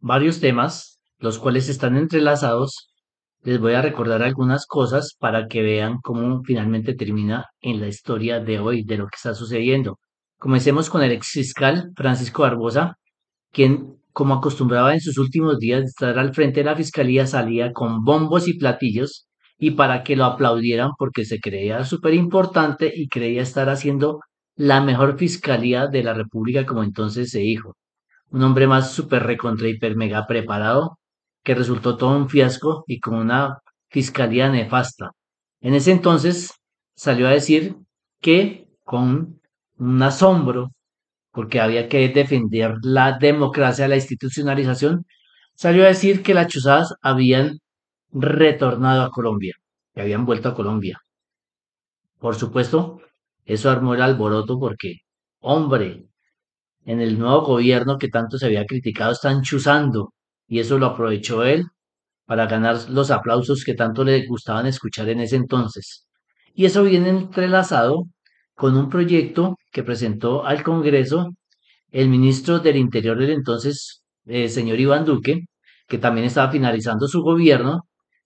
varios temas, los cuales están entrelazados. Les voy a recordar algunas cosas para que vean cómo finalmente termina en la historia de hoy, de lo que está sucediendo. Comencemos con el ex fiscal Francisco Barbosa, quien, como acostumbraba en sus últimos días de estar al frente de la fiscalía, salía con bombos y platillos y para que lo aplaudieran porque se creía súper importante y creía estar haciendo la mejor fiscalía de la República como entonces se dijo. Un hombre más súper recontra hiper mega preparado que resultó todo un fiasco y con una fiscalía nefasta. En ese entonces salió a decir que con un asombro porque había que defender la democracia, la institucionalización, salió a decir que las chuzadas habían retornado a Colombia, que habían vuelto a Colombia. Por supuesto, eso armó el alboroto porque, hombre, en el nuevo gobierno que tanto se había criticado están chuzando y eso lo aprovechó él para ganar los aplausos que tanto le gustaban escuchar en ese entonces. Y eso viene entrelazado con un proyecto que presentó al Congreso el ministro del Interior del entonces, señor Iván Duque, que también estaba finalizando su gobierno,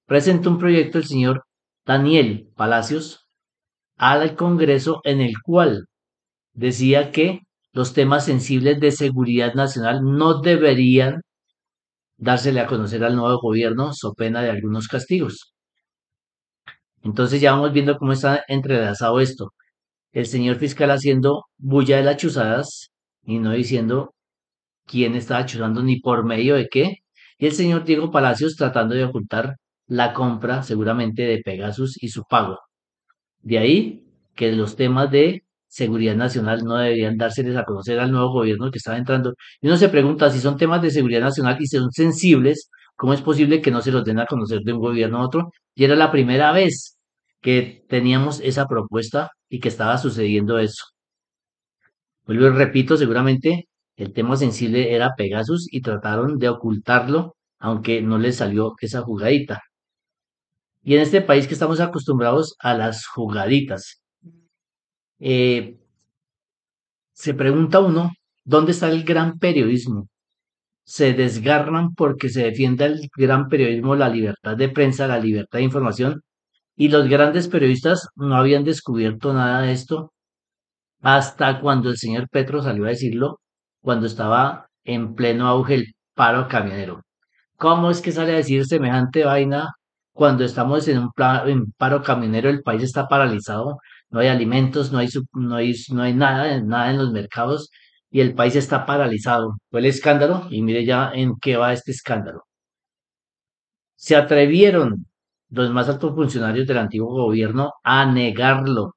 presentó un proyecto el señor Daniel Palacios al Congreso en el cual decía que los temas sensibles de seguridad nacional no deberían dársele a conocer al nuevo gobierno so pena de algunos castigos. Entonces ya vamos viendo cómo está entrelazado esto. El señor fiscal haciendo bulla de las chuzadas y no diciendo quién estaba chuzando ni por medio de qué, y el señor Diego Palacios tratando de ocultar la compra seguramente de Pegasus y su pago. De ahí que los temas de seguridad nacional no deberían dárseles a conocer al nuevo gobierno que estaba entrando. Y uno se pregunta si son temas de seguridad nacional y son sensibles, ¿cómo es posible que no se los den a conocer de un gobierno a otro? Y era la primera vez que teníamos esa propuesta y que estaba sucediendo eso. Vuelvo y repito, seguramente el tema sensible era Pegasus y trataron de ocultarlo, aunque no les salió esa jugadita. Y en este país que estamos acostumbrados a las jugaditas, eh, se pregunta uno, ¿dónde está el gran periodismo? Se desgarran porque se defiende el gran periodismo, la libertad de prensa, la libertad de información, y los grandes periodistas no habían descubierto nada de esto hasta cuando el señor Petro salió a decirlo, cuando estaba en pleno auge el paro camionero. ¿Cómo es que sale a decir semejante vaina cuando estamos en paro camionero? El país está paralizado, no hay alimentos, no hay nada, nada en los mercados y el país está paralizado. Fue el escándalo y mire ya en qué va este escándalo. Se atrevieron los más altos funcionarios del antiguo gobierno a negarlo.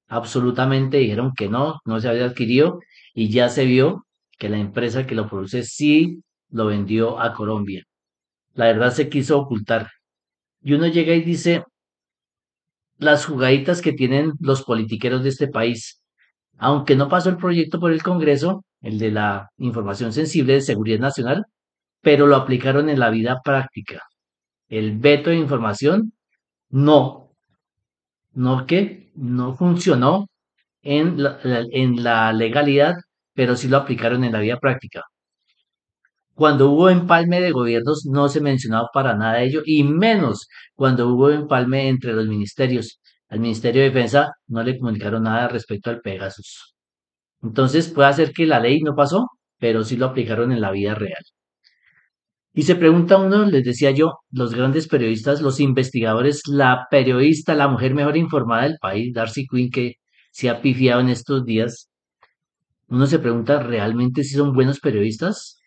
Absolutamente dijeron que no, no se había adquirido y ya se vio que la empresa que lo produce sí lo vendió a Colombia. La verdad se quiso ocultar. Y uno llega y dice, las jugaditas que tienen los politiqueros de este país, aunque no pasó el proyecto por el Congreso, el de la información sensible de seguridad nacional, pero lo aplicaron en la vida práctica. El veto de información no, no que no funcionó en la legalidad, pero sí lo aplicaron en la vida práctica. Cuando hubo empalme de gobiernos no se mencionaba para nada ello, y menos cuando hubo empalme entre los ministerios. Al Ministerio de Defensa no le comunicaron nada respecto al Pegasus. Entonces puede ser que la ley no pasó, pero sí lo aplicaron en la vida real. Y se pregunta uno, les decía yo, los grandes periodistas, los investigadores, la periodista, la mujer mejor informada del país, Darcy Quinn, que se ha pifiado en estos días, uno se pregunta realmente si son buenos periodistas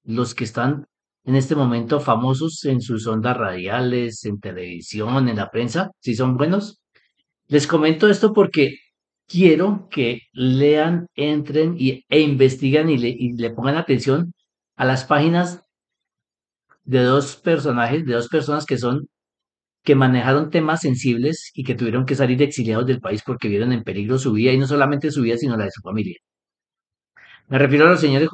los que están en este momento famosos en sus ondas radiales, en televisión, en la prensa, si son buenos. Les comento esto porque quiero que lean, entren e investiguen y le pongan atención a las páginas de dos personajes, de dos personas que manejaron temas sensibles y que tuvieron que salir exiliados del país porque vieron en peligro su vida y no solamente su vida, sino la de su familia. Me refiero a los señores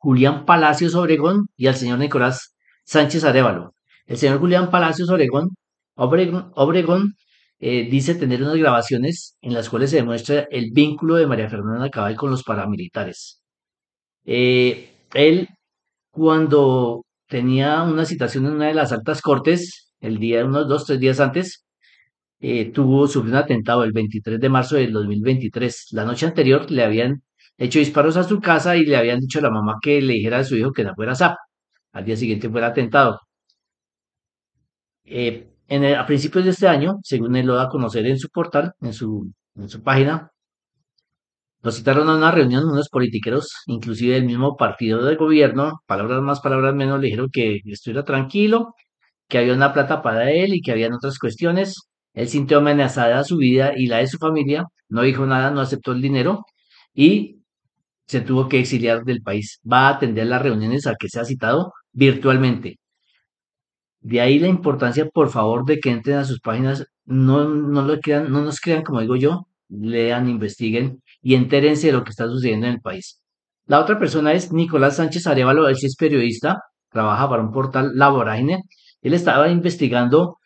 Julián Palacios Obregón y al señor Nicolás Sánchez Arévalo. El señor Julián Palacios Obregón dice tener unas grabaciones en las cuales se demuestra el vínculo de María Fernanda Cabal con los paramilitares. Él, cuando tenía una citación en una de las altas cortes, el día, unos 2, 3 días antes, sufrió un atentado el 23 de marzo del 2023. La noche anterior le habían hecho disparos a su casa y le habían dicho a la mamá que le dijera a su hijo que no fuera SAP. Al día siguiente fue el atentado. A principios de este año, según él lo da a conocer en su portal, en su página, lo citaron a una reunión unos politiqueros, inclusive del mismo partido de gobierno, palabras más, palabras menos, le dijeron que estuviera tranquilo, que había una plata para él y que habían otras cuestiones. Él sintió amenazada su vida y la de su familia, no dijo nada, no aceptó el dinero y se tuvo que exiliar del país. Va a atender las reuniones a que se ha citado virtualmente. De ahí la importancia, por favor, de que entren a sus páginas, no lo crean, no nos crean, como digo yo, lean, investiguen y entérense de lo que está sucediendo en el país. La otra persona es Nicolás Sánchez Arevalo, él sí es periodista, trabaja para un portal La Vorágine. Él estaba investigando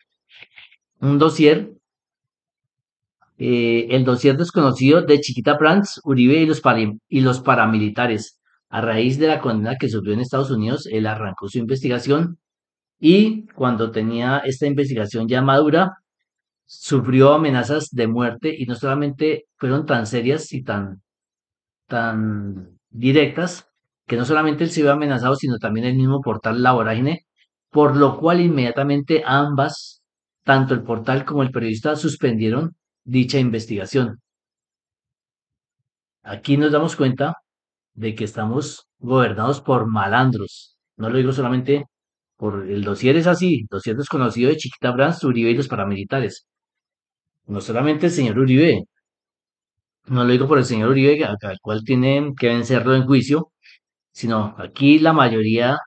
un dossier, el dossier desconocido de Chiquita Brands, Uribe y los paramilitares. A raíz de la condena que sufrió en Estados Unidos, él arrancó su investigación y cuando tenía esta investigación ya madura, sufrió amenazas de muerte y no solamente fueron tan serias y tan directas, que no solamente él se vio amenazado, sino también el mismo portal La Vorágine, por lo cual inmediatamente ambas, tanto el portal como el periodista, suspendieron dicha investigación. Aquí nos damos cuenta de que estamos gobernados por malandros. No lo digo solamente por el dossier es así, dossier desconocido de Chiquita Brands, Uribe y los paramilitares. No solamente el señor Uribe, no lo digo por el señor Uribe, al cual tienen que vencerlo en juicio, sino aquí la mayoría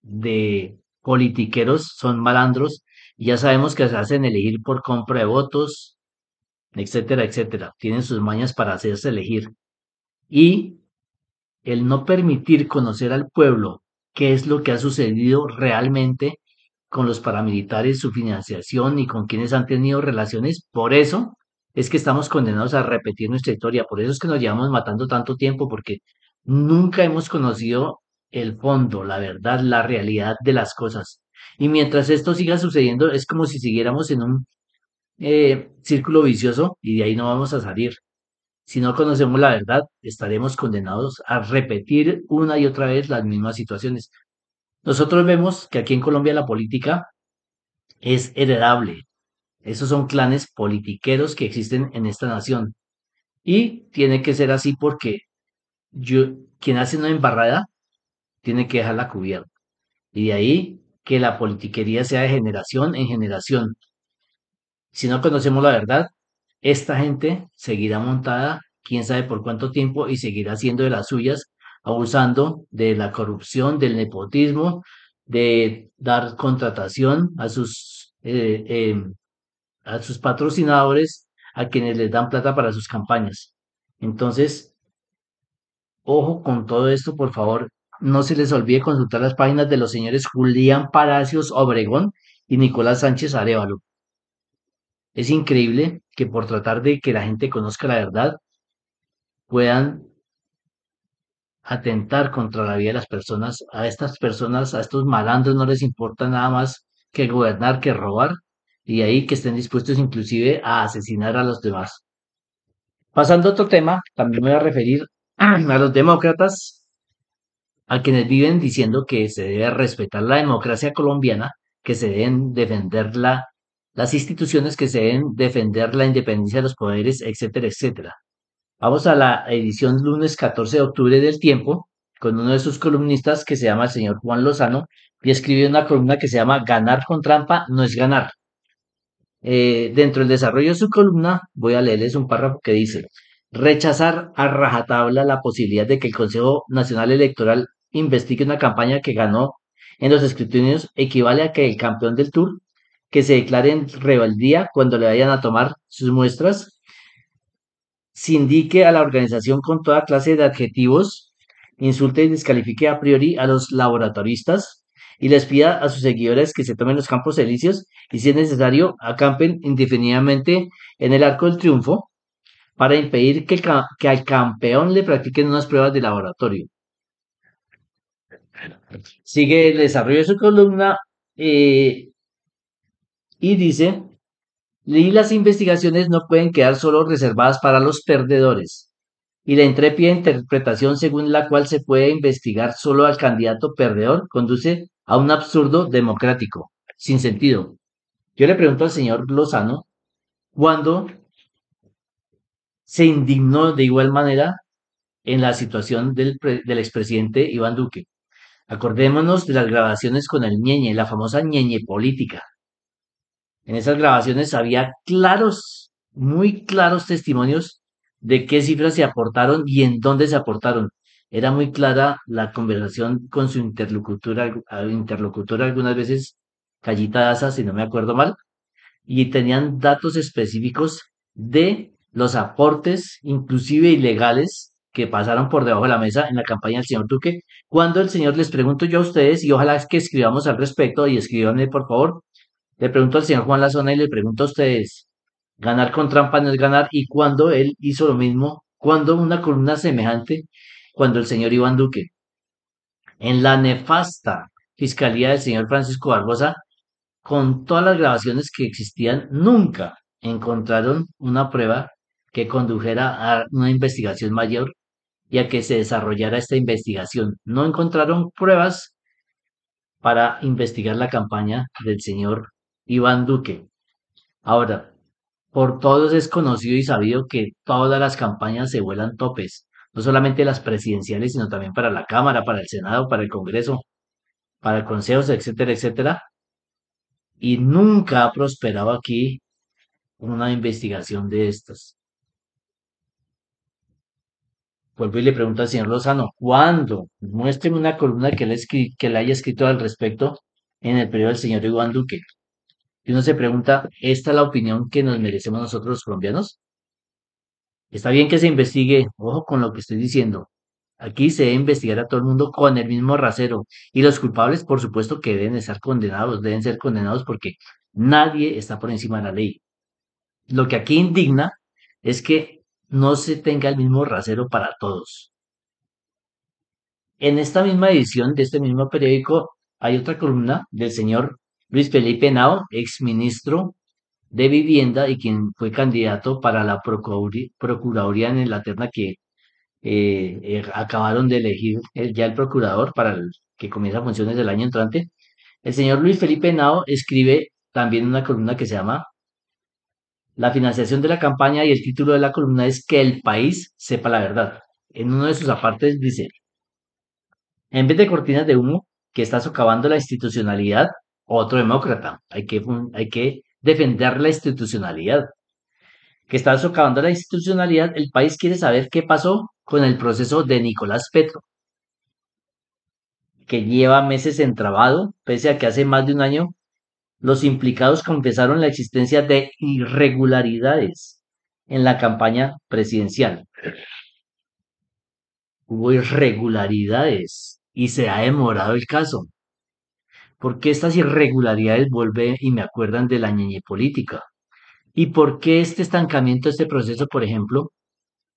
de politiqueros son malandros y ya sabemos que se hacen elegir por compra de votos, etcétera, etcétera. Tienen sus mañas para hacerse elegir. Y el no permitir conocer al pueblo qué es lo que ha sucedido realmente con los paramilitares, su financiación y con quienes han tenido relaciones, por eso es que estamos condenados a repetir nuestra historia, por eso es que nos llevamos matando tanto tiempo, porque nunca hemos conocido el fondo, la verdad, la realidad de las cosas. Y mientras esto siga sucediendo, es como si siguiéramos en un círculo vicioso y de ahí no vamos a salir. Si no conocemos la verdad, estaremos condenados a repetir una y otra vez las mismas situaciones. Nosotros vemos que aquí en Colombia la política es heredable. Esos son clanes politiqueros que existen en esta nación. Y tiene que ser así porque quien hace una embarrada tiene que dejarla cubierta. Y de ahí que la politiquería sea de generación en generación. Si no conocemos la verdad, esta gente seguirá montada quién sabe por cuánto tiempo y seguirá haciendo de las suyas, abusando de la corrupción, del nepotismo, de dar contratación a sus patrocinadores, a quienes les dan plata para sus campañas. Entonces, ojo con todo esto, por favor. No se les olvide consultar las páginas de los señores Julián Palacios Obregón y Nicolás Sánchez Arevalo. Es increíble que por tratar de que la gente conozca la verdad, puedan atentar contra la vida de las personas. A estas personas, a estos malandros no les importa nada más que gobernar, que robar, y ahí que estén dispuestos inclusive a asesinar a los demás. Pasando a otro tema, también me voy a referir a los demócratas, a quienes viven diciendo que se debe respetar la democracia colombiana, que se deben defender las instituciones, que se deben defender la independencia de los poderes, etcétera, etcétera. Vamos a la edición lunes 14 de octubre del Tiempo, con uno de sus columnistas que se llama el señor Juan Lozano, y escribe una columna que se llama Ganar con trampa no es ganar. Dentro del desarrollo de su columna, voy a leerles un párrafo que dice, rechazar a rajatabla la posibilidad de que el Consejo Nacional Electoral investigue una campaña que ganó en los escrutinios equivale a que el campeón del Tour, que se declare en rebeldía cuando le vayan a tomar sus muestras, se indique a la organización con toda clase de adjetivos, insulte y descalifique a priori a los laboratoristas y les pida a sus seguidores que se tomen los campos elíseos y, si es necesario, acampen indefinidamente en el Arco del Triunfo para impedir que al campeón le practiquen unas pruebas de laboratorio. Sigue el desarrollo de su columna eh, y dice, y las investigaciones no pueden quedar solo reservadas para los perdedores. Y la intrépida interpretación según la cual se puede investigar solo al candidato perdedor conduce a un absurdo democrático, sin sentido. Yo le pregunto al señor Lozano cuándo se indignó de igual manera en la situación del expresidente Iván Duque. Acordémonos de las grabaciones con el ñeñe, la famosa ñeñe política. En esas grabaciones había claros, muy claros testimonios de qué cifras se aportaron y en dónde se aportaron. Era muy clara la conversación con su interlocutora algunas veces Callita Daza, si no me acuerdo mal, y tenían datos específicos de los aportes, inclusive ilegales, que pasaron por debajo de la mesa en la campaña del señor Duque. Cuando el señor les pregunto yo a ustedes, y ojalá es que escribamos al respecto, y escríbanme por favor, le pregunto al señor Juan Lazona y le pregunto a ustedes, ganar con trampa no es ganar, y cuando él hizo lo mismo, cuando una columna semejante, cuando el señor Iván Duque, en la nefasta fiscalía del señor Francisco Barbosa, con todas las grabaciones que existían, nunca encontraron una prueba que condujera a una investigación mayor y a que se desarrollara esta investigación. No encontraron pruebas para investigar la campaña del señor Iván Duque. Ahora, por todos es conocido y sabido que todas las campañas se vuelan topes, no solamente las presidenciales, sino también para la Cámara, para el Senado, para el Congreso, para el Consejo, etcétera, etcétera. Y nunca ha prosperado aquí una investigación de estas. Vuelvo y le pregunto al señor Lozano, ¿cuándo? Muéstreme una columna que le haya escrito al respecto en el periodo del señor Iván Duque. Y uno se pregunta, ¿esta es la opinión que nos merecemos nosotros los colombianos? Está bien que se investigue, ojo con lo que estoy diciendo. Aquí se debe investigar a todo el mundo con el mismo rasero. Y los culpables, por supuesto, que deben estar condenados, deben ser condenados porque nadie está por encima de la ley. Lo que aquí indigna es que no se tenga el mismo rasero para todos. En esta misma edición de este mismo periódico hay otra columna del señor Luis Felipe Henao, exministro de Vivienda y quien fue candidato para la Procuraduría en la terna que acabaron de elegir ya el procurador para el que comienza funciones del año entrante. El señor Luis Felipe Henao escribe también una columna que se llama La financiación de la campaña y el título de la columna es Que el país sepa la verdad. En uno de sus apartes dice, en vez de cortinas de humo que está socavando la institucionalidad, otro demócrata, hay que defender la institucionalidad, que está socavando la institucionalidad, el país quiere saber qué pasó con el proceso de Nicolás Petro, que lleva meses entrabado, pese a que hace más de un año los implicados confesaron la existencia de irregularidades en la campaña presidencial. Hubo irregularidades y se ha demorado el caso. ¿Por qué estas irregularidades vuelven y me acuerdan de la ñeñe política? ¿Y por qué este estancamiento, este proceso, por ejemplo,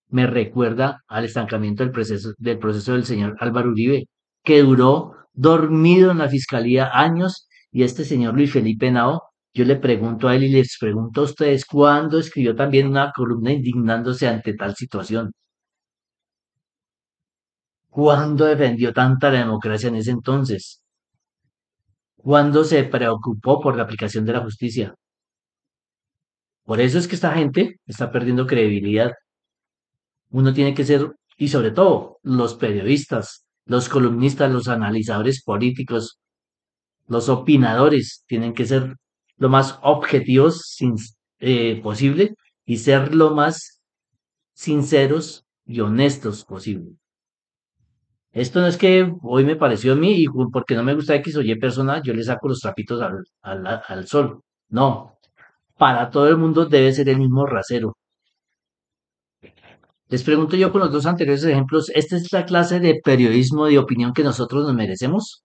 me recuerda al estancamiento del proceso del señor Álvaro Uribe, que duró dormido en la fiscalía años, y este señor Luis Felipe Nao, yo le pregunto a él y les pregunto a ustedes, ¿cuándo escribió también una columna indignándose ante tal situación? ¿Cuándo defendió tanta la democracia en ese entonces? ¿Cuándo se preocupó por la aplicación de la justicia? Por eso es que esta gente está perdiendo credibilidad. Uno tiene que ser, y sobre todo los periodistas, los columnistas, los analizadores políticos, los opinadores, tienen que ser lo más objetivos posible y ser lo más sinceros y honestos posible. Esto no es que hoy me pareció a mí y porque no me gusta X o Y persona, yo le saco los trapitos al sol. No, para todo el mundo debe ser el mismo rasero. Les pregunto yo con los dos anteriores ejemplos, ¿esta es la clase de periodismo de opinión que nosotros nos merecemos?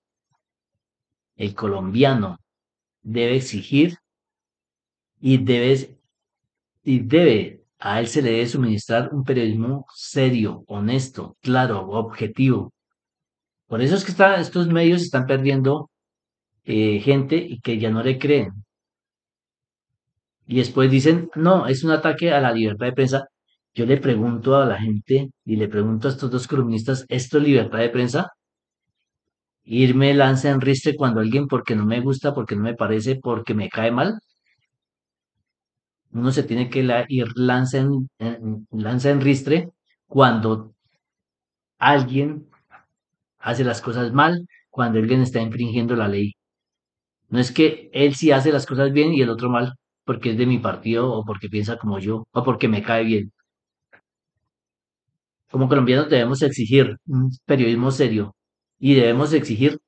El colombiano debe exigir y a él se le debe suministrar un periodismo serio, honesto, claro, objetivo. Por eso es que estos medios están perdiendo gente y que ya no le creen. Y después dicen, no, es un ataque a la libertad de prensa. Yo le pregunto a la gente y le pregunto a estos dos columnistas, ¿esto es libertad de prensa? Irme lanza en ristre cuando alguien porque no me gusta, porque no me parece, porque me cae mal. Uno se tiene que ir lanza en ristre cuando alguien hace las cosas mal, cuando alguien está infringiendo la ley. No es que él sí hace las cosas bien y el otro mal, porque es de mi partido o porque piensa como yo o porque me cae bien. Como colombianos debemos exigir un periodismo serio y debemos exigir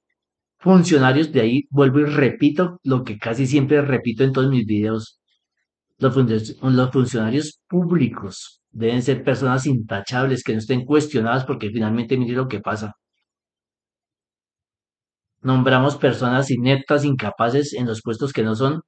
funcionarios, de ahí vuelvo y repito lo que casi siempre repito en todos mis videos, los funcionarios públicos deben ser personas intachables, que no estén cuestionadas porque finalmente mire lo que pasa. Nombramos personas ineptas, incapaces en los puestos que no son,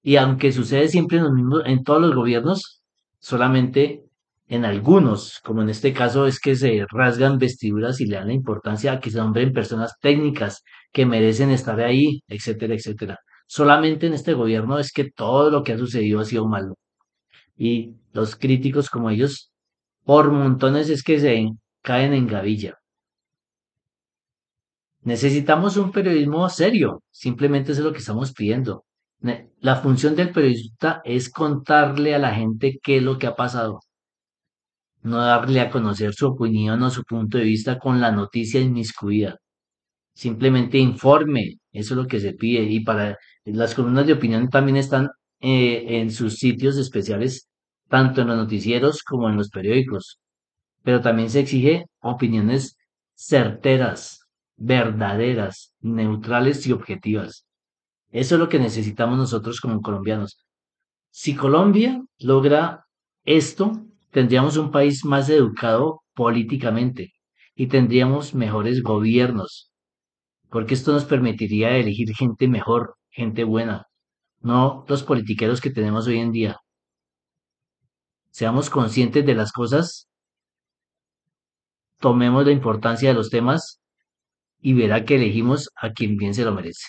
y aunque sucede siempre en los mismos, en todos los gobiernos, solamente en algunos, como en este caso, es que se rasgan vestiduras y le dan la importancia a que se nombren personas técnicas que merecen estar ahí, etcétera, etcétera. Solamente en este gobierno es que todo lo que ha sucedido ha sido malo. Y los críticos como ellos, por montones es que se caen en gavilla. Necesitamos un periodismo serio, simplemente eso es lo que estamos pidiendo. La función del periodista es contarle a la gente qué es lo que ha pasado, no darle a conocer su opinión o su punto de vista con la noticia inmiscuida. Simplemente informe, eso es lo que se pide. Y para las columnas de opinión también están en sus sitios especiales, tanto en los noticieros como en los periódicos. Pero también se exige opiniones certeras, verdaderas, neutrales y objetivas. Eso es lo que necesitamos nosotros como colombianos. Si Colombia logra esto, tendríamos un país más educado políticamente y tendríamos mejores gobiernos, porque esto nos permitiría elegir gente mejor, gente buena, no los politiqueros que tenemos hoy en día. Seamos conscientes de las cosas, tomemos la importancia de los temas y verá que elegimos a quien bien se lo merece.